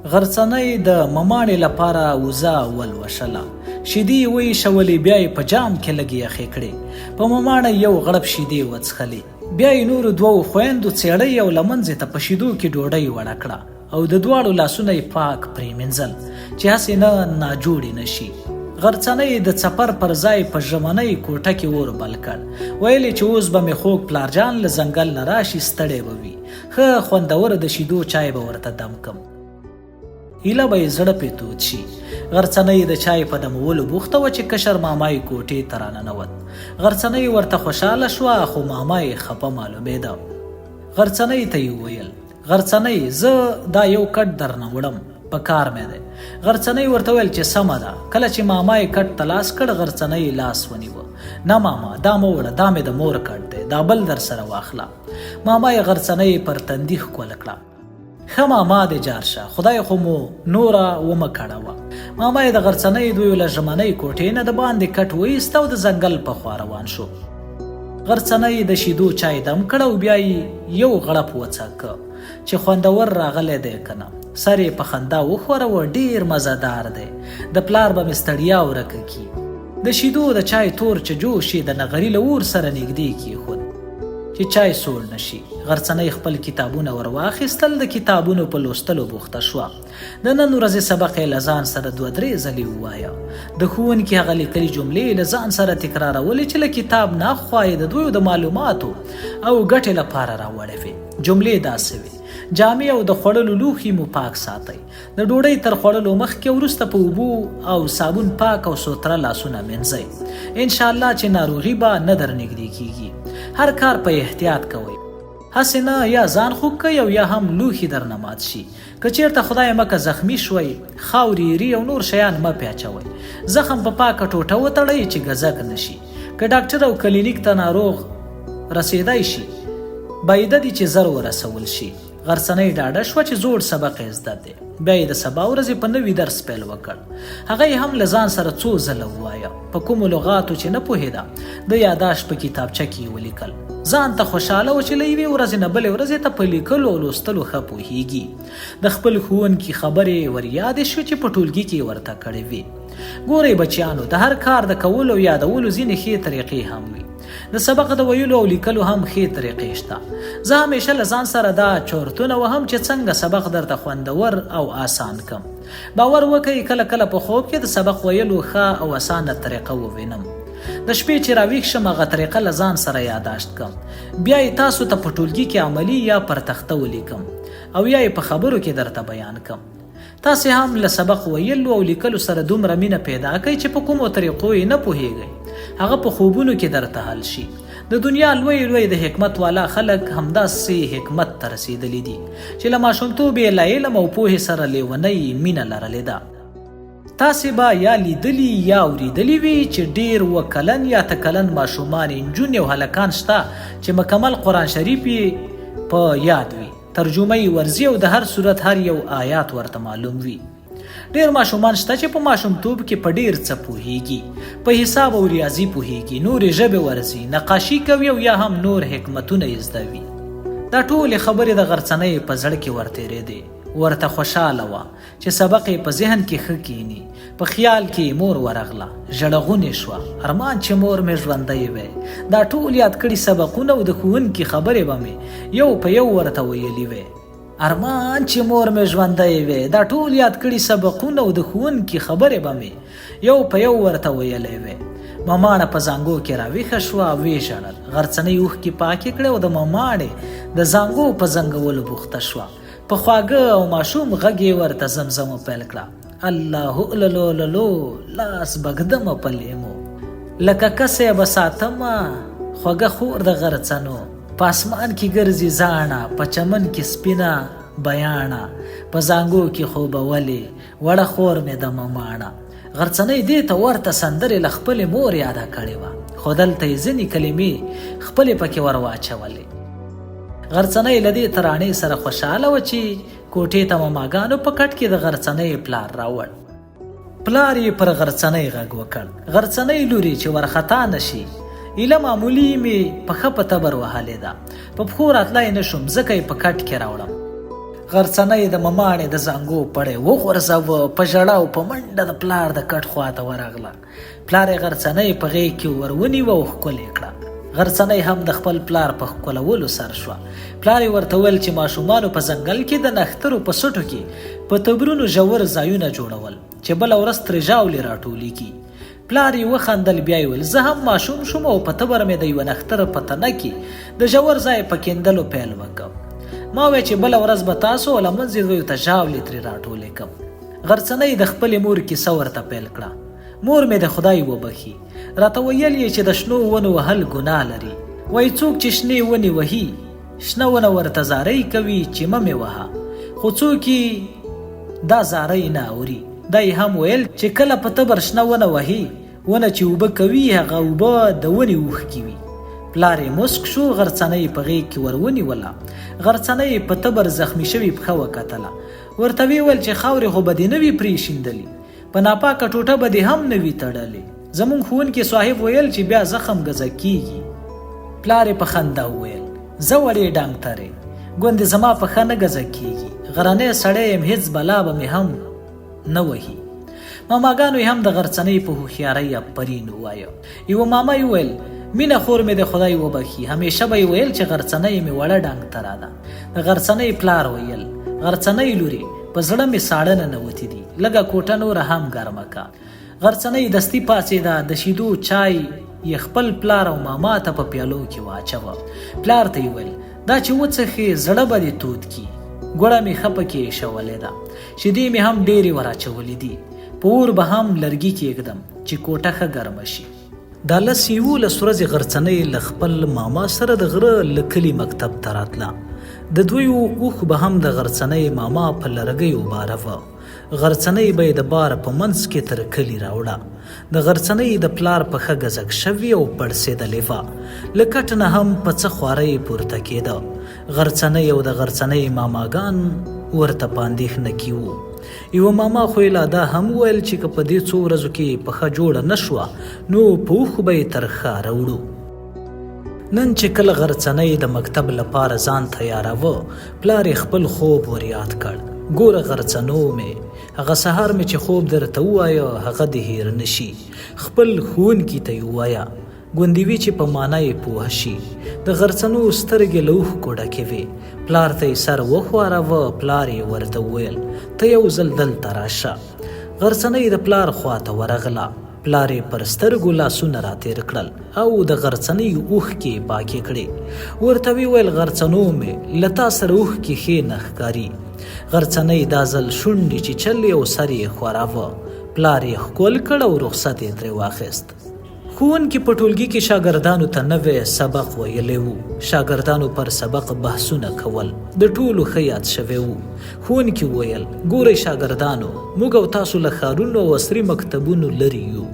غرڅنۍ د مماڼې لپاره وزه ولوشله. شیدې ویشولې، بیا یې په جام کې لږې یخې کړې. په مماڼه یو غړپ شیدې وڅښلې. بیا یې نورو دوو خویندو څېړۍ او له منځې ته په شیدو کې ډوډۍ وړه کړه او د دواړو لاسونه یې پاک پرېمینځل چې هسې نه ناجوړې نه شي. غرڅنۍ د څپر پر ځای په ژمنۍ کوټه کې اور بل کړ. ویلې چې اوس به مې خوږ پلارجان له ځنګل نه راشي، ستړی به وي، ښه خوندوره د شیدو چای به ورته دم کم. هیله به یې زړه پې تود شي. غرڅنۍ د چای په دمولو بوخته وه چې کشر ماما یې کوټې ته راننوت. غرڅنۍ ورته خوشحاله شوه، خو ماما یې خفه معلومېده. غرڅنۍ ته یې وویل: غرڅنۍ، زه دا یو کټ درنه وړم، په کار مې دی. غرڅنۍ ورته ویل چې سمه ده. کله چې ماما یې کټ ته لاس کړ، غرڅنۍ لاس ونیوه. نه ماما، دا مه وړه، دا مې د مور کټ دی، دا بل در سره واخله. ماما یې غرڅنۍ پر تندي ښکل کړه. ښه ماما دې جار شه، خدای خو مو نوره ومه کړوه. ماما یې د غرڅنۍ دوی له ژمنۍ کوټې نه د باندې کټ وایست او د ځنګل په خوا روان شو. غرڅنۍ د شیدو چای دم کړ او بیا یې یو غړپ وڅکه چې خوندور راغلی دی که نه. سر یې په خندا وښوروه، ډېر مزهدار دی، د پلار به مې ستړیا ورکه کي. د شیدو د چای تور چې جوش یې د نغري له اور سره نږدې کېښود چې چای سوړ نه شي. غرڅنۍ خپل کتابونه ور واخیستل، د کتابونو په لوستلو بوخته شوه. د نن ورځې سبق یې له ځان سره 2-3 ځلې ووایه. د ښوونکي هغه لیکلي جملې له ځان سره تکرارولې چې له کتاب نه اخوا یې د دوی د معلوماتو او ګټې لپاره راوړې وې. جملې داسې وې: جامې او د خوړلو لوښي مو پاک ساتئ. د ډوډۍ تر خوړلو مخکې وروسته په اوبو او صابون پاک او سوتره لاسونه مینځئ. انشاءالله چې ناروغي به نه در نږدې کیږي. هر کار په احتیاط کوئ، هسې نه یا ځان خوږ کوئ او یا هم لوښي درنه مات شي. که چېرته خدای مکه زخمی شوئ، خاورې، ری او نور شیان مه پیاچوئ. زخم په پاکه ټوټه وتړئ چې ګزک نه شي. که ډاکټر او کلینیک ته ناروغ رسېدی شي، باید دي چې زر ورسول شي. غرڅنۍ ډاډه شوه چې زوړ سبق یې زده دی. بیا یې د سبا ورځې په نوي درس پیل وکړ. هغه یې هم له ځان سره څو ځله ووایه. په کومو لغاتو چې نه پوهېده، د یاداشت په کتابچه کې یې ولیکل. ځان ته خوشحاله و چې له یوې ورځې نه بلې ورځې ته په لیکلو او لوستلو ښه پوهېږي. د خپل ښوونکي خبرې ور یادې شوې چې په ټولګي کې ورته کړې وې. ګورئ بچیانو، د هر کار د کولو او یادولو ځینې ښې طریقې هم وي. د سبق د ویلو او لیکلو هم ښې طریقې شته. زه همیشه له ځان سره دا چورتونه وهم چې څنګه سبق درته خوندور او آسان کم. باور وکئ، کله کله په خوب کې د سبق ویلو ښه او آسانه طریقه ووینم. د شپې چې راویښ شم، هغه طریقه له ځان سره یاداشت کم. بیا یې تاسو ته په ټولګي کې عملي یا پر تخته ولیکم او یا یې په خبرو کې درته بیان کم. تاسې هم له سبق ویلو او لیکلو سره دومره مینه پیدا کړئ چې په کومو طریقو یې نه پوهیږئ، هغه په خوبونو کې درته حل شي. د دنیا لوی لوی د حکمت والا خلک همداسې حکمت ته رسېدلي دي چې له ماشومتوب یې له علم او پوهې سره لیونۍ مینه لرلې ده. تاسې به یا لیدلي یا اورېدلي وي چې ډېر 2 کلن یا 3 کلن ماشومان، نجونې او هلکان شته چې مکمل قرآن شریف یې په یاد وي، ترجمه یې ورځي او د هر صورت هر یو آیات ورته معلوم وي. ډېر ماشومان شته چې په ماشومتوب کې په ډېر څه پوهېږي، په حساب او ریاضي پوهېږي، نورې ژبې ورځي، نقاشي کوي او یا هم نور حکمتونه یې زده وي. دا ټولې خبرې د غرڅنۍ په زړه کې ورتېرېدې. ورته خوشحاله وه چې سبق یې په ذهن کې ښه کینی. په خیال کې مور ورغله، ژړغونې شوه. ارمان چې مور مې ژوندی وی. دا ټول یاد کړي سبقونه او د ښوونکي خبرې به مې یو په یو ورته ویلي وی. ارمان چې مور مې ژوندی وی. دا ټول یاد کړي سبقونه او د ښوونکي خبرې به مې یو په یو ورته ویلی وی. مماڼه په زانګو کې راویښه شوه او ویې ژړل. غرڅنۍ اوښکې پاکې کړې او د مماڼې د زانګو په زنګولو بوخته شوه. په خواږه او ماشوم غږ یې ورته زمزمه پیل کړه: الله للو للو، لاس بګدمه په لیمو، لکه کسی به ساتمه خوږه خور د غرڅنو. په اسمان کې ګرځي زاڼه، په چمن کې سپینه بیاڼه، په زانګو کې خوبولې وړه خور مې د مماڼه. غرڅنۍ دې ته ورته سندرې له خپلې مور یاده کړې وه، خو دلته یې ځینې کلمې خپلې پکې ور واچولې. غرڅنۍ له دې ترانې سره خوشحاله وه چې کوټې ته مماګانو په کټ کې د غرڅنۍ پلار راوړ. پلار یې پر غرڅنۍ غږ وکړ: غرڅنۍ لورې چې ورخطا نه شي، ایله معمولي مې په ښه په تبر وهلې ده، په پښو راتلی نه شم ځکه یې په کټ کې راوړم. غرڅنۍ د مماڼې د زانګو پړی وغورځاوه، په ژړا او په منډه د پلار د کټ خواته ورغله. پلار یې غرڅنۍ په غېږ کې ور ونیوه او ښکلې کړه. غرڅنۍ هم د خپل پلار په ښکلولو سر شوه. پلار یې ورته ویل چې ماشومانو په ځنګل کې د نښترو په سټو کې په تبرونو ژور ځایونه جوړول چې بله ورځ ترې ژاولې راټولېږي. پلار یې وخندل، بیا یې ویل زه هم ماشوم شوم او په تبر مې د یوه نښتره په تنه کې د ژور ځای په کیندلو پیل وکړ. ما وی چې بله ورځ به تاسو لمنځې دویو ته ژاولې ترې راټولې کړم. غرڅنۍ د خپلې مور کیسه ورته پیل کړه. مور مې د خدای وبخي، راته ویل یې چې د شنو ونو وهل ګناه لري. وایي څوک چې شنې ونې وهي شنه ونه ورته زارۍ کوي چې مه مې وهه، خو څوک یې دا زارۍ نه اوري. دا یې هم ویل چې کله په تبر شنه ونه وهي، ونه چې اوبه کوي هغه اوبه د ونې اوښکې وي. پلار یې مسک شو، غرڅنۍ په غېږ کې ور ونیوله. غرڅنۍ په تبر زخمی شوي پښه وکتله. ورته ویې ویل چې خاورې خو به دې نه وي پرېښیندلي، په ناپاکه ټوټه به دې هم نه وي تړلې. زموږ ښوونکي صاحب ویل چې بیا زخم ګزه کېږي. پلار یې په خندا وویل زه وړې ډاکټرې، ګوندې زما پښه نه ګزه کېږي، غرنی سړی یم، هېڅ بلا به مې هم نه وهي. ماماګانو یې هم د غرڅنۍ په هوښیارۍ افرین ووایه. یوه ماما یې ویل مینه خور مې د خدای وبخي، همیشه به یې ویل چې غرڅنۍ مې وړه ډاکټره ده. د غرڅنۍ پلار ویل غرڅنۍ لورې په زړه مې ساړه ننوتي دي، لږه کوټه نوره هم ګرمه کا. غرڅنۍ دستي پاڅېده، د شیدو چای یې خپل پلار او ماما ته په پیالو کې واچوه. پلار ته یې ویل دا چې وڅښې زړه به دې تود کي، ګوړه مې ښه پکې ایښولې ده، شیدې مې هم ډېرې ور اچولې دي، په اور به هم لرګي کېږدم چې کوټه ښه ګرمه شي. دا 11 ورځې غرڅنۍ له خپل ماما سره د غره له کلي مکتب ته راتله. د دویو اوښ به هم د غرڅنۍ ماما په لرګیو باروه. غرڅنۍ به یې د باره په منځ کې تر کلي راوړه. د غرڅنۍ د پلار پښه ګزک شوې او پړسېدلې وه، له کټ نه هم په څه خوارۍ پورته کېده. غرڅنۍ او د غرڅنۍ ماماګان ورته په اندېښنه کې وو. یوه ماما خو یې لا دا هم ویل چې که په دې څو ورځو کې پښه جوړه نه شوه نو په اوښو به یې تر ښاره وړو. نن چې کله غرڅنۍ د مکتب لپاره ځان تیاراوه، پلار یې خپل خوب ور یاد کړ. ګوره غرڅنو مې، هغه سهار مې چې خوب درته ووایه هغه دې هیر نشي، خپل ښوونکي ته یې ووایه، ګوندې وي چې په معنا یې پوه شي. د غرڅنو سترګې له اوښکو ډکې وې. پلار ته یې سر وښواروه. پلار یې ورته وویل ته یو ځل دلته راشه. غرڅنۍ د پلار خواته ورغله. پلار یې پر سترګو لاسونه راتېر کړل او د غرڅنۍ اوښکې پاکې کړې. ورته ویې ویل غرڅنو مې، له تا سره اوښکې ښې نه ښکاري. غرڅنۍ دا ځل شونډې چیچلې او سر یې خوراوه. پلار یې ښکل کړ او رخصت یې ترې واخیست. ښوونکي په ټولګي کې شاګردانو ته نوی سبق ویلی و. شاګردانو پر سبق بحثونه کول، د ټولو ښه یاد شوی و. ښوونکي وویل ګورئ شاګردانو، موږ او تاسو له ښارونو او عصري مکتبونو لرې یو،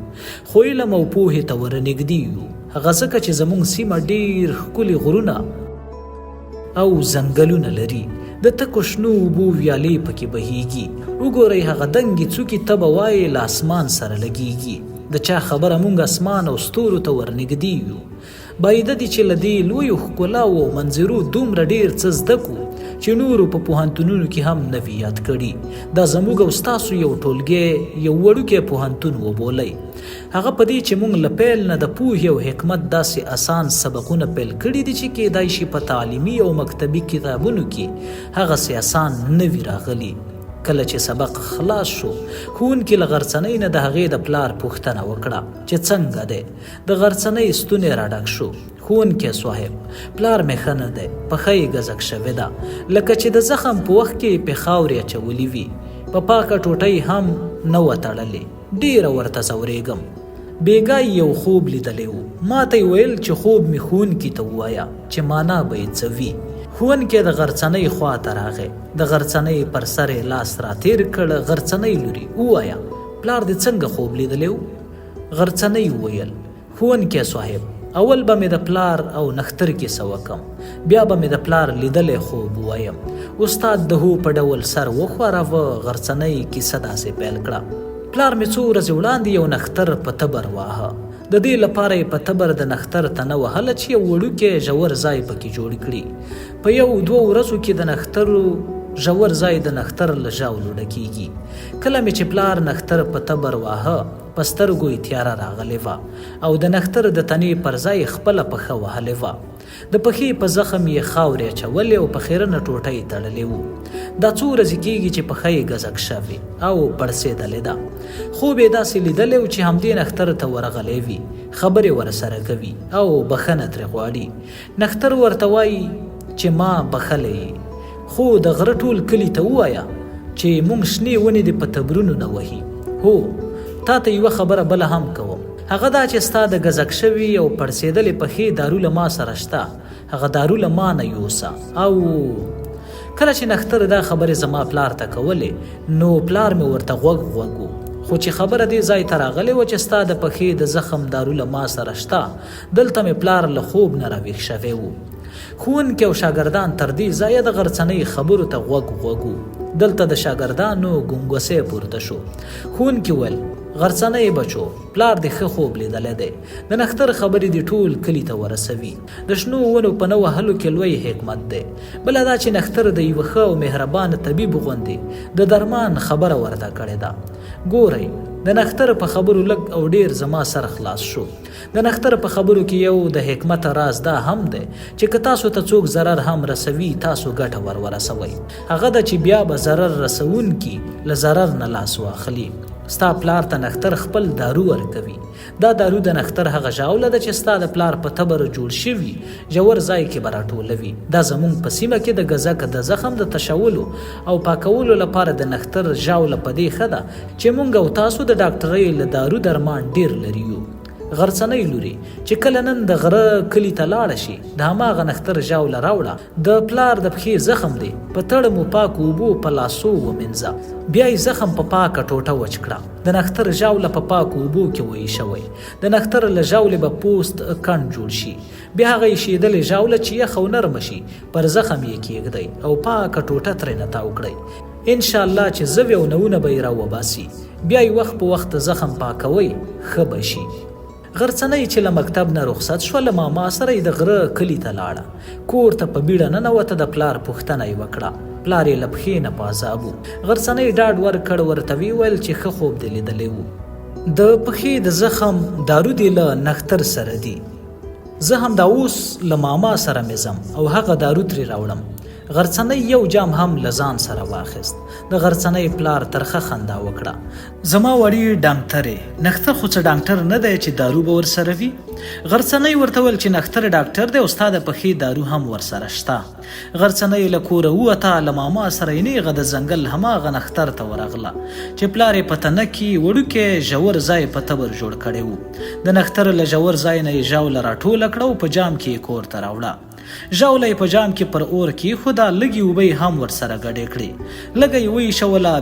خو علم او پوهې ته ورنږدې یو. هغه ځکه چې زموږ سیمه ډېر ښکلي غرونه او ځنګلونه لري، د تکو شنو اوبو ویالې پکې بهیږي. وګورئ هغه دنګې څوکې ته به وایې له اسمان سره لګیږي. د چا خبره مونږ اسمان او ستورو ته ورنږدې یو. باید دې چې له دې لویو ښکلاو او منظرو دومره ډېر څه زده کړو چې نورو په پوهنتونونو کې هم نه وي یاد کړي. دا زموږ او ستاسو یو ټولګی، یو وړوکی پوهنتون وبولئ. هغه په دې چې مونږ له پیل نه د پوهې او حکمت داسې اسان سبقونه پیل کړي دي چې کیدای شي په تعلیمي او مکتبي کتابونو کې هغسې اسان نه وي راغلي. کله چې سبق خلاص شو، ښوونکي له غرڅنۍ نه د هغې د پلار پوښتنه وکړه چې څنګه دی. د غرڅنۍ ستونی راډک شو. ښوونکی صاحب، پلار مې ښه نه دی، پښه یې ګزک شوې ده، لکه چې د زخم په وخت کې یې پې خاورې اچولي وي، په پاکه ټوټه یې هم نه وه تړلې، ډېره ورته ځورېږم. بېګا یو خوب لیدلی و. ما ته یې ویل چې خوب مې ښوونکي ته ووایه چې معنا به یې څه وي. ښوونکی د غرڅنۍ خواته راغی. د غرڅنۍ پر سر یې لاس راتېر کړ. غرڅنۍ لورې ووایه پلار دې څنګه خوب لیدلی و؟ غرڅنۍ وویل ښوونکی صاحب، اول به مې د پلار او نښتر کیسه وکم، بیا به مې د پلار لیدلی خوب ووایم. استاد د هو په ډول سر وښوراوه. غرڅنۍ کیسه داسې پیل کړه. پلار مې څو ورځې وړاندې یو نښتر په تبر واهه. د دې لپاره یې په تبر د نښتر تنه وهله چې یو وړوکی ژور ځای پکې جوړ کړي. په 1-2 ورځو کې د نښترو ژور ځای د نښتر له ژاولو ډکیږي. کله مې چې پلار نښتر په تبر واهه په سترګو یې تیاره راغلې وه او د نښتر د تنې پر ځای خپله پښه وهلې وه. د پښې په زخم یې خاورې اچولې او په خیرنه ټوټه یې تړلې وو. دا څو ورځې کېږي چې پښه یې ګزک شوې او پړسېدلې ده. خوب یې داسې لیدلی و چې همدې نښتر ته ورغلی وي، خبرې ورسره کوي او بښنه ترې غواړي. نښتر ورته وایي چې ما بښلی یې، خو د غره ټول کلي ته ووایه چې موږ شنې ونې دې په تبرونو نه وهي. هو، تا ته یوه خبره بله هم کوم، هغه دا چې ستا د ګزک شوي او پړسېدلې پښې دارو له ما سره شته، هغه دارو له ما نه یوسه. او کله چې نښتر دا خبرې زما پلار ته کولې نو پلار مې ورته غوږ و، خو چې خبره دې ځای ته راغلې وه چې ستا د پښې د زخم دارو له ما سره شته، دلته مې پلار له خوب نه راویښ شوی و. ښوونکي او شاګردان تر دې ځایه د غرڅنۍ خبرو ته غوږ و. دلته د شاګردانو ګونګوسې پورته شو. ښوونکي ویل غرڅنۍ بچو، پلار دې ښه خوب لیدلی دی، د نښتر خبرې دې ټول کلي ته ورسوي. د شنو ونو په نه وهلو کې لوی حکمت دی. بله دا چې نښتر د یوه ښه او مهربان طبیب غوندې د درمان خبره ورته کړې ده. ګورئ، د نښتر په خبرو لږ او ډیر زما سر خلاص شو. د نښتر په خبرو کې یو د حکمت راز دا هم دی چې که تاسو ته څوک ضرر هم رسوي تاسو ګټه ورسوئ. هغه ده چې بیا به ضرر رسونکي له ضرر نه لاس واخلي. ستا پلار ته نښتر خپل دارو ورکوي. دا دارو د نښتر هغه ژاوله ده چې ستا د پلار په تبر جوړ شوي ژور ځای کې به راټولوي. دا زموږ په سیمه کې د ګزک د زخم د تشولو او پاکولو لپاره د نښتر ژاوله په دې ښه ده چې موږ او تاسو د ډاکټرۍ له دارو درمان ډیر لري. غرڅنۍ لوري چې کله نن د غره کلي ته لاړه شي د هماغه نښتر ژاوله راوړه، د پلار د پښې زخم دی په تړه مو پاکو اوبو په لاسو ومینځه، بیا یې زخم په پاکه ټوټه وچ کړه. د نښتر ژاوله په پاکو اوبو کې وایشوئ. د نښتر له ژاولې به پوست کڼ جوړ شي، بیا هغه ایښېدلې ژاوله چې یخ او نرمه شي پر زخم یې کیږدئ او پاکه ټوټه ترېنه تاو کړئ. انشاءالله چې زوی او نوونه به یې راوباسي، بیا یې وخت په وخت زخم پاکوئ، ښه به شي. غرڅنۍ چې له مکتب نه رخصت شوه له ماما سره یې د غره کلي ته لاړه. کور ته په بیړه ننوته، د پلار پوښتنه یې وکړه. پلار یې له پښې نه په عذاب و. غرڅنۍ ډاډ ورکړ، ورته ویې ویل چې ښه خوب دې لیدلی و. د پښې د زخم دارو دې له نښتر سره دي. زه هم دا اوس له ماما سره مې ځم او هغه دارو ترې راوړم. غرڅنۍ یو جام هم له ځان سره واخیست. د غرڅنۍ پلار ترخه خندا وکړه. زما وړي ډاکټرې، نښتر خو څه ډاکټر نه دی چې دارو به ورسره وي. غرڅنۍ ورته ویل چې نښتر ډاکټر دی او ستا د پښې دارو هم ورسره شته. غرڅنۍ له کوره ووته، له ماما سره یې نیغه د ځنګل هماغه نښتر ته ورغله چې پلار یې په تنه کې وړوکی ژور ځای په تبر جوړ کړی و. د نښتر له ژور ځای نه یې ژاوله راټوله کړه او په جام کې یې کور ته راوړه. ژاوله یې په جام کې پر اور کېښوده، لږې اوبه یې هم ورسره ګډې کړې، لږه یې وایشوله،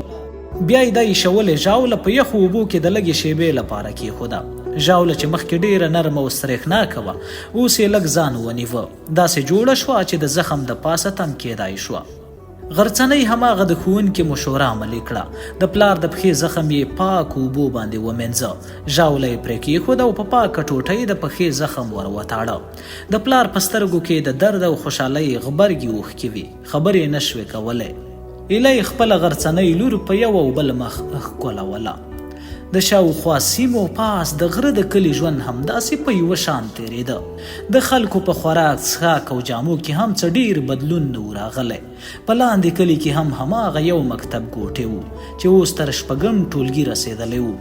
بیا یې دا ایښولې ژاوله په یخو اوبو کې د لږې شیبې لپاره کېښوده. ژاوله چې مخکې ډېره نرمه او سریښناکه وه اوس یې لږ ځان ونیوه، داسې جوړه شوه چې د زخم د پاسه تم کېدای شوه. غرڅنۍ هماغه د ښوونکي مشوره عملي کړه. د پلار د پښې زخم یې پاک اوبو باندې ومینځه، ژاوله یې پرې کېښوده او په پاکه ټوټه یې د پښې زخم ور وتاړه. د پلار په سترګو کې د درد او خوشحالۍ غبرګې اوښکې وې، خبرې یې نشوې کولی. ایله یې خپله غرڅنۍ لور په یو او بل مخ ښکلوله. د شاوخوا سیمو پاس د غره د کلي ژوند همداسې په یوه شان تېرېده. د خلکو په خوراک، څښاک او جامو کې هم څه ډېر بدلون نه و راغلی. په لاندې کلي کې هم هماغه یو مکتب ګوټی و چې اوس تر شپږم ټولګي رسېدلی و.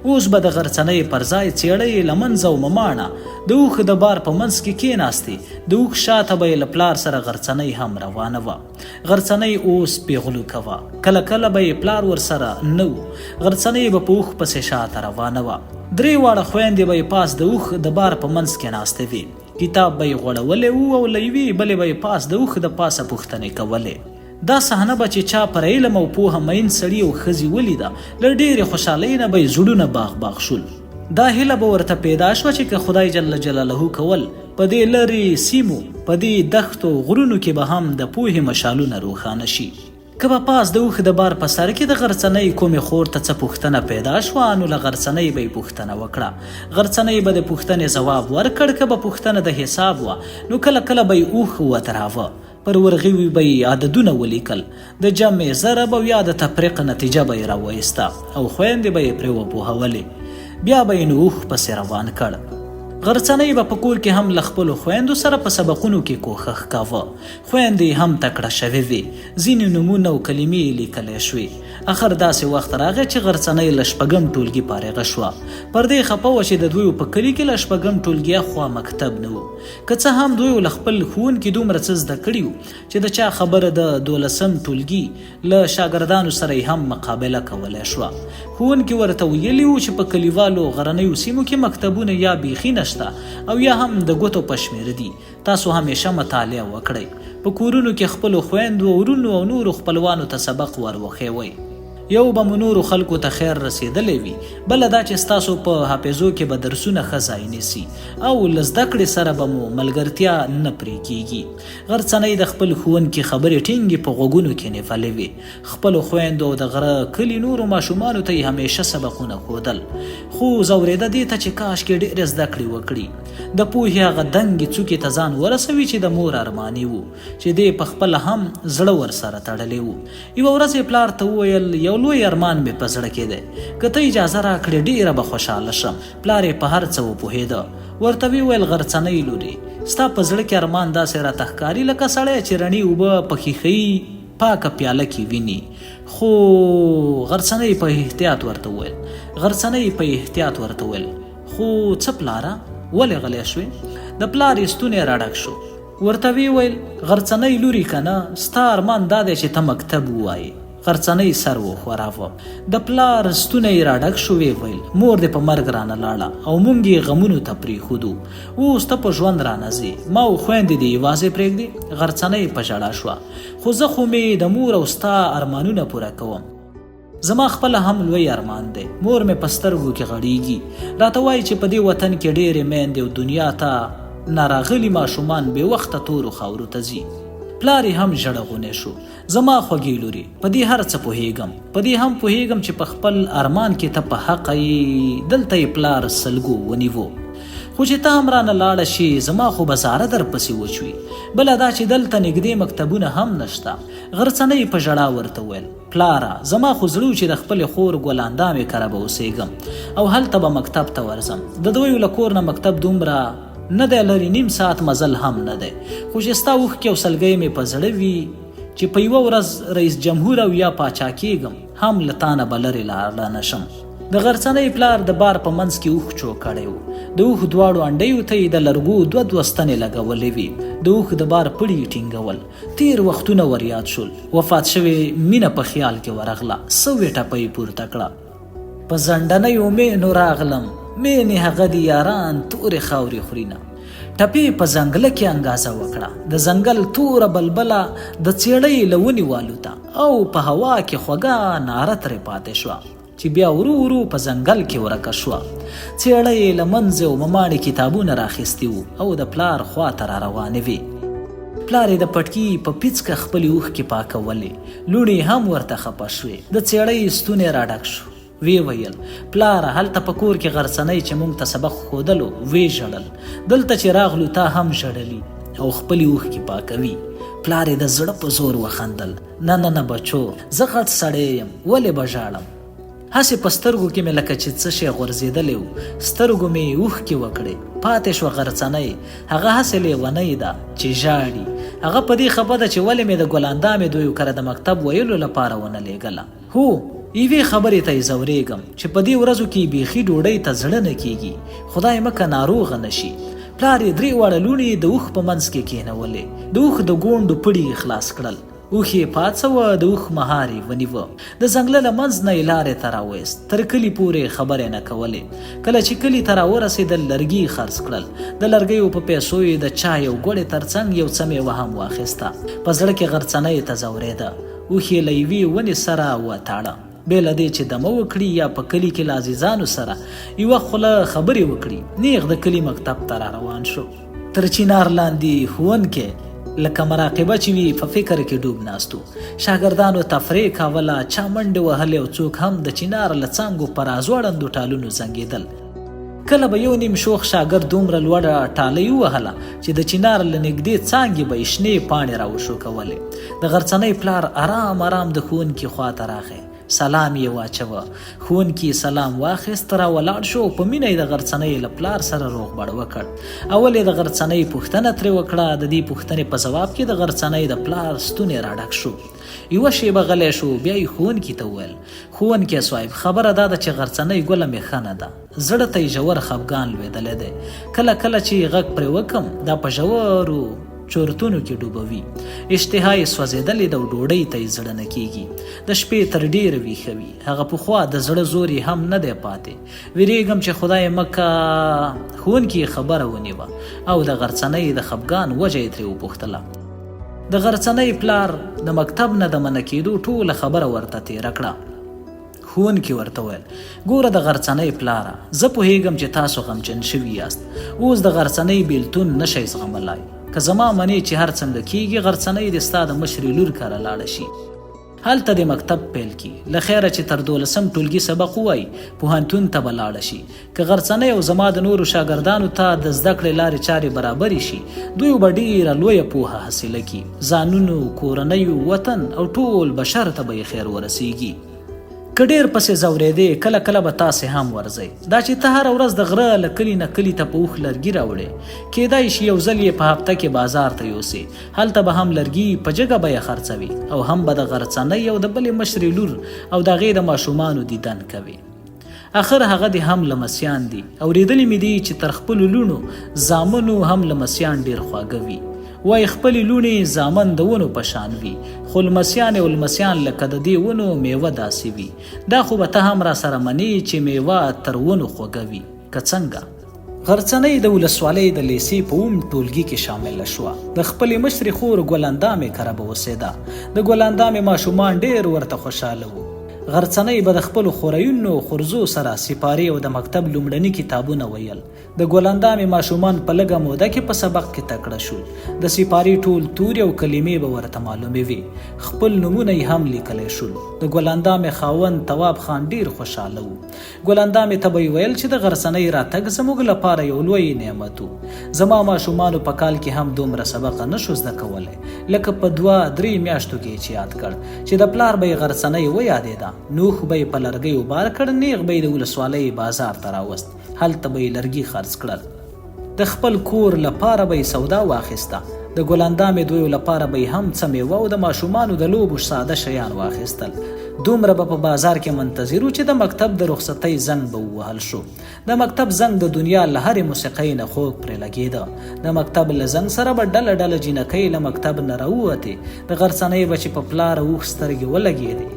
اوس به د غرڅنۍ پر ځای څېړه یې له منځه او مماڼه د اوښ د بار په منځ کې کېناستې. د اوښ شاته به یې له پلار سره غرڅنۍ هم روانه وه. غرڅنۍ اوس پیغلو کوه، کله کله به یې پلار ورسره نه و. غرڅنۍ به په اوښ پسې شاته روانه وه. درې واړه خویندې به یې پاس د اوښ د بار په منځ کې ناستې وې. کتاب به یې غوړولی و او له یوې بلې به یې پاس د اوښ د پاسه پوښتنې کولې. دا صحنه به چې چا پر علم او پوهه مین سړي او ښځې ولیده له ډېرې خوشحالۍ نه به یې زړونه باغ باغ شول. دا هیله به ورته پیدا شوه چې که خدای جل جلاله کول په دې لرې سیمو، په دې دښتو غرونو کې به هم د پوهې مشالونه روښانه شي. که به پاس د اوښ د بار په سر کې د غرڅنۍ کومې خور ته څه پوښتنه پیدا شوه نو له غرڅنۍ به یې پوښتنه وکړه. غرڅنۍ به د پوښتنې ځواب ورکړ. که به پوښتنه د حساب وه نو کله کله به یې اوښ ودراوه، پر ورغوي به یې عددونه ولیکل، د جمع ضرب او یا د تفریق نتیجه به یې راوایسته او خویندې به یې پرې وپوهولې. بیا به یې نو اوښ پسې روان کړ. غرڅنۍ به په کور کې هم له خپلو خویندو سره په سبقونو کې کوښښ کاوه. خویندې هم تکړه شوې وې، ځینې نومونه او کلمې یې لیکلی شوې. اخر داسې وخت راغی چې غرڅنۍ له شپږم ټولګي فارغه شوه. پر دې خفه وه چې د دوی په کلي کې له شپږم ټولګي اخوا مکتب نه و. که څه هم دوی له خپل ښوونکي دومره څه زده کړي وو چې د چا خبره د 12م ټولګي له شاګردانو سره یې هم مقابله کولی شوه. ښوونکي ورته ویلي وو چې په کلیوالو غرنیو سیمو کې مکتبونه یا بیخي نشته او یا هم د ګوتو په شمېر دي. تاسو همیشه مطالعه وکړئ. په کورونو کې خپلو خویندو، ورونو او نورو خپلوانو ته سبق ور وښیوئ. یو به مو نورو خلکو ته خیر رسېدلی وي، بله دا چې ستاسو په حافظو کې به درسونه ښه ځای نیسي او له زده کړې سره به مو ملګرتیا نه پرې کیږي. غرڅنۍ د خپل ښوونکي خبرې ټینګې په غوږونو کې نیولې وې. خپلو خویندو او د غره کلي نورو ماشومانو ته یې همیشه سبقونه ښودل، خو زورېده دې ته چې کاشکې ډېرې زده کړې وکړي. د پوهې هغه دنګې څوکې ته ځان ورسوي چې د مور ارماني وو، چې دې پخپله هم زړه ورسره تړلی وو. یوه ورځ یې پلار ته وویل یو لوی ارمان مې په زړه کې دی، که ته اجازه راکړې ډېره به خوشحاله شم. پلار یې په هر څه وپوهېده. ورته ویل غرڅنۍ لورې، ستا په زړه کې ارمان داسې راته ښکاري لکه سړی چې رڼې اوبه په ښیښۍ پاکه پیاله کې ویني. خو غرڅنۍ په احتیاط ورته ویل خو څه پلاره، ولې غلی شوې؟ د پلار یې ستونی راډک شو. ورته ویل غرڅنۍ لورې که نه، ستا ارمان دا دی چې ته مکتب ووایې. غرڅنۍ سر وښوراوه. د پلار ستونی یې راډک شو. ویل مور دې په مرګ رانه لاړه او موږ یې غمونو ته پرېښودو، اوس ته په ژوند رانه ځې، ما او خویندې دې یوازې پرېږدې. غرڅنۍ په ژړا شوه. خو زه خو مې د مور او ستا ارمانونه پوره کوم. زما خپله هم لوی ارمان دی. مور مې په سترګو کې غړېږي، راته وایي چې په دې وطن کې ډېرې میندې او دنیا ته ناراغلي ماشومان بې وخته تورو خاورو ته ځي. پلار یې هم ژړغونی شو. زما خوږې لورې، په دې هر څه پوهېږم، په دې هم پوهېږم چې په خپل ارمان کې ته په حقه یې. دلته یې پلار سلګو ونیوو. خو چې ته هم رانه لاړه شي، زما خو به زاره در پسې وچوي. بله دا چې دلته نږدې مکتبونه هم نشته. غرڅنۍ په ژړا ورته ویل پلاره، زما خو زړه چې د خپلې خور ګلاندامې کره به اوسېږم او هلته به مکتب ته ورځم. د دوی له کور نه مکتب دومره نه دی لري، نیم ساعت مزل هم نه دی. خو چې ستا اوښکې او سلګۍ مې په زړه وي چې په یوه ورځ رئیس جمهور او یا پاچا کېږم، هم له تا نه به لرې لاړه نه شم. د غرڅنۍ پلار د بار په منځ کې اوښ چو کړی و. د اوښ دواړو انډیو ته یې د لرګو دوه ستنې لګولې وې. د اوښ د بار پړي یې ټینګول. تیر وختونه ور یاد شول. وفات شوې مینه په خیال کې ورغله. سوې ټپه یې پورته کړه. په زنډنیو مینو راغلم، مینې هغه د یاران تورې خاورې خورینه. ټپې په ځنګله کې انګازه وکړه. د ځنګل توره بلبله د څېړۍ له ونې والوته او په هوا کې خوږه ناره ترې پاتې شوه چې بیا ورو ورو په ځنګل کې ورکه شوه. څېړۍ یې له منځه او مماڼې کتابونه راخیستي وو او د پلار خوا ته را روانې وې. پلار یې د پټکي په پیڅکه خپلې اوښکې پاکولې. لوڼې هم ورته خفه شوې. د څېړۍ ستونی راډک شو. ویل پلاره، هلته په کور کې غرڅنۍ چې موږ ته سبق ښودلو وی ژړل، دلته چې راغلو تا هم ژړلي او خپلې اوښکې پاکوي. پلار یې د زړه په زور وخندل. نه بچو، زه غټ سړی یم، ولې به ژاړم؟ هسې په سترګو کې مې لکه چې څه شی غورځېدلی و. سترګو مې اوښکې وکړې. پاتې شوه غرڅنۍ. هغه هسې لیونۍ ده چې ژاړي. هغه په دې خفه ده چې ولې مې د ګلاندامې دوی کره د مکتب ویلو لپاره ونه لیږله. هو، یوې خبرې ته یې ځورېږم چې په دې ورځو کې بیخي ډوډۍ ته زړه نه کېږي. خدای مکه ناروغه نه شي. پلار یې 3 واړه لوڼې د اوښ په منځ کې کېنولې. د اوښ د ګونډو پړي یې خلاص کړل. اوښ یې پاڅوه، د اوښ مهار یې ونیوه. د ځنګله له منځ نه یې لارې ته راویست. تر کلي پورې خبرې نه کولې. کله چې کلي ته راورسېدل، لرګي خرڅ کړل. د لرګیو په پیسو یې د چای او ګوړې تر څنګ یو څه میوه هم واخیسته. په زړه کې غرڅنۍ ته ځورېده. اوښ یې له یوې ونې سره وتاړه. بې له دې چې دمه وکړي یا په کلي کې له عزیزانو سره یوه خوله خبرې وکړي، نیغ د کلي مکتب ته را روان شو. تر چینار لاندې ښوونکی لکه مراقبه چې وي په فکر کې ډوب ناست و. شاګردانو تفریح کوله، چا منډې وهلې او څوک هم د چینار له څانګو په راځوړندو ټالونو زنګېدل. کله به یو نیم شوخ شاګرد دومره لوړه ټالۍ ووهله چې د چنار له نږدې څانګې به یې شنې پاڼې راوشوکولې. د غرڅنۍ پلار آرام آرام د ښوونکي خواته راغی، سلام یې واچوه. ښوونکي سلام واخیست، را ولاړ شو او په مینه یې د غرڅنۍ له پلار سره روغبړ وکړ. اول یې د غرڅنۍ پوښتنه ترې وکړه. د دې پوښتنې په ځواب کې د غرڅنۍ د پلار ستونی راډک شو. یوه شیبه غلی شو، بیا یې ښوونکي ته وویل: ښوونکی صاحب، خبره دا ده چې غرڅنۍ ګله مې ښه نه ده، زړه ته یې ژور خفګان لوېدلی دی. کله کله چې غږ پرې وکم دا په ژورو چورتونو کې ډوبوي. اشتها یې سوځېدلې ده او ډوډۍ ته یې زړه نه کېږي. د شپې تر ډېره ویښه وي. هغه پخوا د زړه زور یې هم نه دی پاتې. ویرېږم چې خدای مکه. ښوونکي یې خبره ونیوه او د غرڅنۍ د خفګان وجه یې ترې وپوښتله. د غرڅنۍ پلار د مکتب نه د منع کېدو ټوله خبره ورته تېره کړه. ښوونکي ورته ویل: ګوره د غرڅنۍ پلاره، زه پوهېږم چې تاسو غمجن شوي یاست. اوس د غرڅنۍ بېلتون نشئ زغملی. که زما منې چې هر څنګه کېږي غرڅنۍ دې ستا د مشرې لور کره لاړه شي، هلته د مکتب پیل کی. له خیره چې تر 12 ټولګي سبق ووایي پوهنتون ته به لاړه شي. که غرڅنۍ او زما د نورو شاګردانو ته د زده کړې لارې چارې برابرې شي، دوی به ډېره لویه پوهه حاصله کړي. ځانونو، کورنیو، وطن او ټول بشر ته به یې خیر ورسیږي. که ډېر پسې ځورېدې، کله کله به تاسې هم ورځئ. دا چې ته هره ورځ د غره له کلي نه کلي ته په اوښ لرګي راوړې، کیدای شي یو ځل یې په هفته کې بازار ته یوسې. هلته به هم لرګي په جګه بیه خرڅوي او هم به د غرڅنۍ او د بلې مشرې لور او د هغې د ماشومانو دیدن کوي. اخر هغه دې هم لمسیان دي. اورېدلي مې دي چې تر خپلو لوڼو زامنو هم لمسیان ډېر خواږه وي. وایي خپلې لوڼې زامن د ونو په شان وي، خو لمسیان او لمسیان لکه د دې ونو میوه داسې وي. دا خو به ته هم را سره منې چې میوه تر ونو خوږه وي. که څنګه؟ غرڅنۍ د ولسوالۍ د لیسې په اوم ټولګي کې شامله شوه. د خپلې مشرې خور ګلاندامې کره به اوسېده. د ګلاندامې ماشومان ډېر ورته خوشحاله وو. غرڅنۍ به د خپلو خوریونو خورزو سره سپارې او د مکتب لومړني کتابونه ویل. د ګلاندامې ماشومان په لږه موده کې په سبق کې تکړه شول. د سپارې ټول تورې او کلمې به ورته معلومې وي. خپل نومونه یې هم لیکلی شول. د ګلاندامې خاوند تواب خان ډېر خوشحاله و. ګلاندامې ته به یې ویل چې د غرڅنۍ راتګ زموږ لپاره یو لوی نعمت و. زما ماشومانو په کال کې هم دومره سبق نه شو زده کولی لکه په 2-3 میاشتو کې چې یاد کړ چې د پلار به یې غرڅنۍ ویادېده. نوح به یې په لرګیو بار کړ، نیغ به یې د ولسوالۍ بازار ته راوست. هلته به یې لرګي خرڅ کړل. د خپل کور لپاره به یې سودا واخیسته. د ګلاندامې دویو لپاره به یې هم څه میوه او د ماشومانو د لوبو ساده شیان واخیستل. دومره به په بازار کې منتظر و چې د مکتب د رخصتۍ زنګ به ووهل شو. د مکتب زنګ د دنیا له هرې موسیقۍ نه خوږ پرې لګېده. د مکتب له زنګ سره به ډله ډله جینکۍ له مکتب نه راووتې. د غرڅنۍ به چې په پلار اوښ سترګې ولګېدې،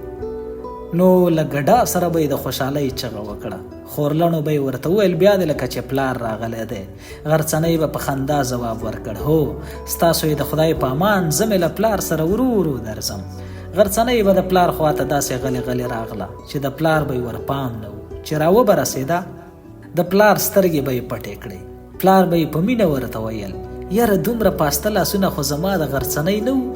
نو له ګډا سره به یې د خوشحالۍ چغه وکړه. خورلڼو به یې ورته وویل: بیا دې لکه چې پلار راغلی دی. غرڅنۍ به په خندا ځواب ورکړ: هو، ستاسو یې د خدای په امان، زه مې له پلار سره ورو ورو درځم. غرڅنۍ به د پلار خواته داسې غلې غلې راغله چې د پلار به یې ورپام نه و. چې راوبرسېده د پلار سترګې به یې پټې کړې. پلار به یې په مینه ورته ویل: یاره دومره پاسته لاسونه خو زما د غرڅنۍ نه وو،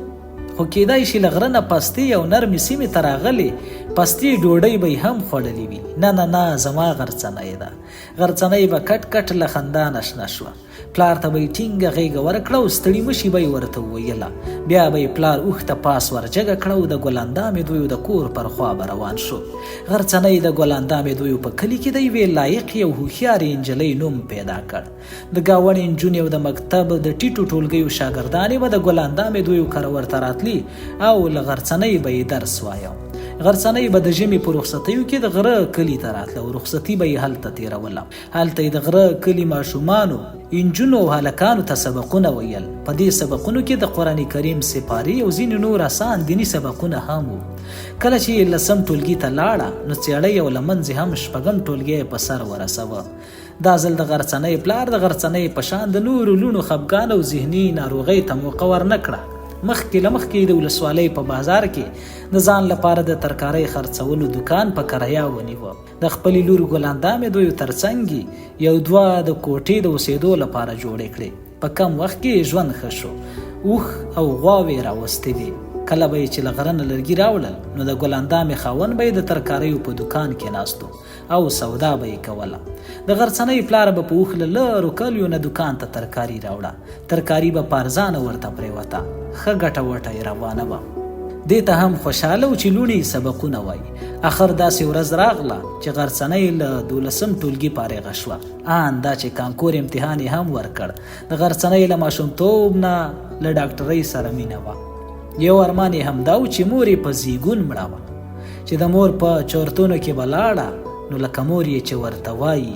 خو کیدای شي له غره نه پستې او نرمې سیمې ته راغلې پستې ډوډۍ به یې هم خوړلې وي. نه نه نه، زما غرڅنۍ ده. غرڅنۍ به کټ کټ له خندا نشنه شوه. پلار ته به یې ټینګه غېږه ورکړه او ستړي مشي به یې ورته وویله. بیا به یې پلار اوښ ته پاس ورجګه کړه او د ګلاندامې دویو د کور پر خوا به روان شو. غرڅنۍ د ګلاندامې دویو په کلي کې د یوې لایقې او هوښیارې نجلۍ نوم پیدا کړ. د ګاونډې نجونې او د مکتب د ټیټو ټولګیو شاګردانې به د ګلاندامې دویو کره ورته راتلي او له غرڅنۍ به یې درس وایه. غرڅنۍ به د ژمي په رخصتیو کې د غره کلي ته راتله او رخصتي به یې هلته تېروله. هلته یې د غره کلي ماشومانو، انجونو او هلکانو ته سبقونه ویل. په دې سبقونو کې د قرآن کریم سپارې او ځینې نور اسان دیني سبقونه هم وو. کله چې 10 ټولګي ته لاړه نو څېړۍ او له منځې هم 4 ټولګی په سر ورسوه. دا ځل د غرڅنۍ پلار د غرڅنۍ په شان د نورو لوڼو خفګان او ذهني ناروغۍ ته موقع ورنه کړه. مخکې له مخکې د ولسوالۍ په بازار کې د ځان لپاره د ترکارۍ خرڅولو دکان په کرایه ونیوه. د خپلې لور ګلاندامې دویو ترڅنګ 1-2 د کوټې د اوسېدو لپاره جوړې کړې. په کم وخت کې ژوند ښه شو. اوښ او غواوې راوستې وې. کله به یې چې له غره نه لرګي راوړل نو د ګل اندامې خاوند به یې د ترکاریو په دوکان کې ناستو او سودا به یې کوله. د غرڅنۍ پلار به په اوښ له لرو کلیو نه دوکان ته ترکاري راوړه. ترکاري به په ارزانه ورته پرېوته. ښه ګټه وټه یې روانه وه. دې ته هم خوشحاله و چې لوڼې سبقونه وایي. اخر داسې ورځ راغله چې غرڅنۍ له 12م ټولګي فارغه شوه. ان دا چې کانکور امتحان یې هم ورکړ. د غرڅنۍ له ماشومتوب نه له ډاکټرۍ سره مینه وه. یو ارمان یې همدا و چې مور یې په زیږون مړه وه، چې د مور په چورتونو کې به لاړه نو لکه مور یې چې ورته وایي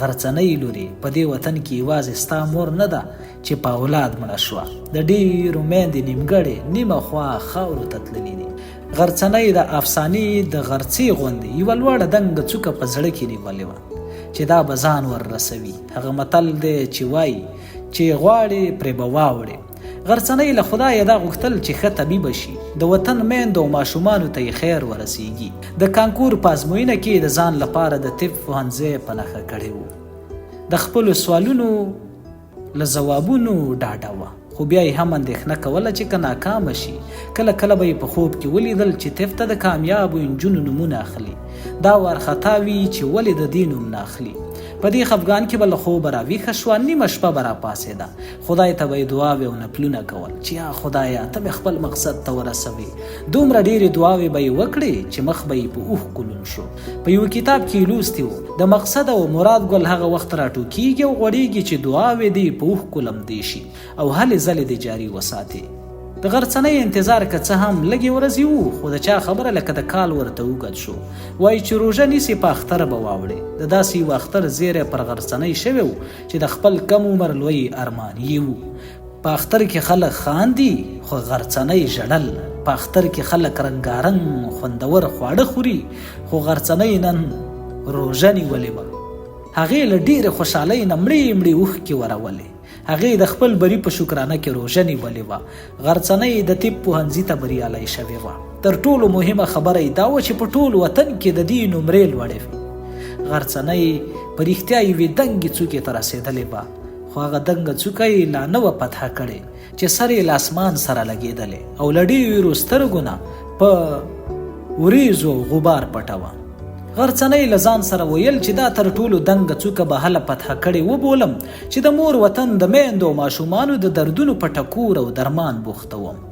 غرڅنۍ لورې په دې وطن کې یوازې ستا مور نه ده چې په اولاد مړه شوه. د ډېرو میندې نیمګړې نیمه خوا خاورو ته تللي دي. غرڅنۍ د افسانې د غرڅې غوندې یوه لوړه دنګه څوکه په زړه کې نیولې وه چې دا به ځان ور رسوي. هغه متل دی چې وایي چې غواړې پرې به واوړې. غرڅنۍ له خدایه دا غوښتل چې ښه طبیبه شي، د وطن میندو او ماشومانو ته یې خیر ورسیږي. د کانکور په ازموینه کې د ځان لپاره د طب پوهنځی په نښه کړی و. د خپلو سوالونو له ځوابونو ډاډه وه، خو بیا یې هم اندېښنه کوله چې که ناکامه شي. کله کله به یې په خوب کې ولیدل چې طب ته د کامیابو نجونو نومونه اخلي. دا وارخطا وي چې ولې د دې نوم نه اخلي. په دې خفګان کې به له خوبه راویښه شوه. نیمه شپه به راپاڅېده. خدای ته به یې دعاوې او نفلونه کول چې یا خدایه ته مې خپل مقصد ته ورسوې. دومره ډېرې دعاوې به یې وکړې چې مخ به یې په اوښکو لوند شو. په یو کتاب کې یې لوستي و د مقصد او مراد ګل هغه وخت راټوکېږي او غوړېږي چې دعاوې دې په اوښکو لمدې شي او هلې ځلې دې جاري وساتې. د غرڅنۍ انتظار که څه هم لږې ورځې وو، خو د چا خبره لکه د کال ورته اوږد شو. وایي چې روژه نیسي په اختر به واوړې. د داسې یو اختر زیری پر غرڅنۍ شوی و چې د خپل کم عمر لوی ارمان یې و. په اختر کې خلک خاندي خو غرڅنۍ ژړل. په اختر کې خلک رنګارنګ خوندور خواړه خوري خو غرڅنۍ نن روژه نیولې وه. هغې له ډېرې خوشحالۍ نه مړې مړې اوښکې ورولې. هغې د خپل بري په شکرانه کې روژه نیولې وه. غرڅنۍ د طب پوهنځي ته بریالی شوې وه. تر ټولو مهمه خبره یې دا وه چې په ټول وطن کې د دې نمرې لوړې وې. غرڅنۍ په رښتیا یوې دنګې څوکې ته رسېدلې وه، خو هغه دنګه څوکه یې لا نه وه فتحه کړې چې سر یې له اسمان سره لګېدلې او له ډېرو سترګو نه په وریځو غبار پټه وه. غرڅنۍ له ځان سره ویل چې دا تر ټولو دنګه څوکه به هله فتحه کړې وبولم چې د مور وطن د میندو او ماشومانو د دردونو په ټکور او درمان بوخته وم.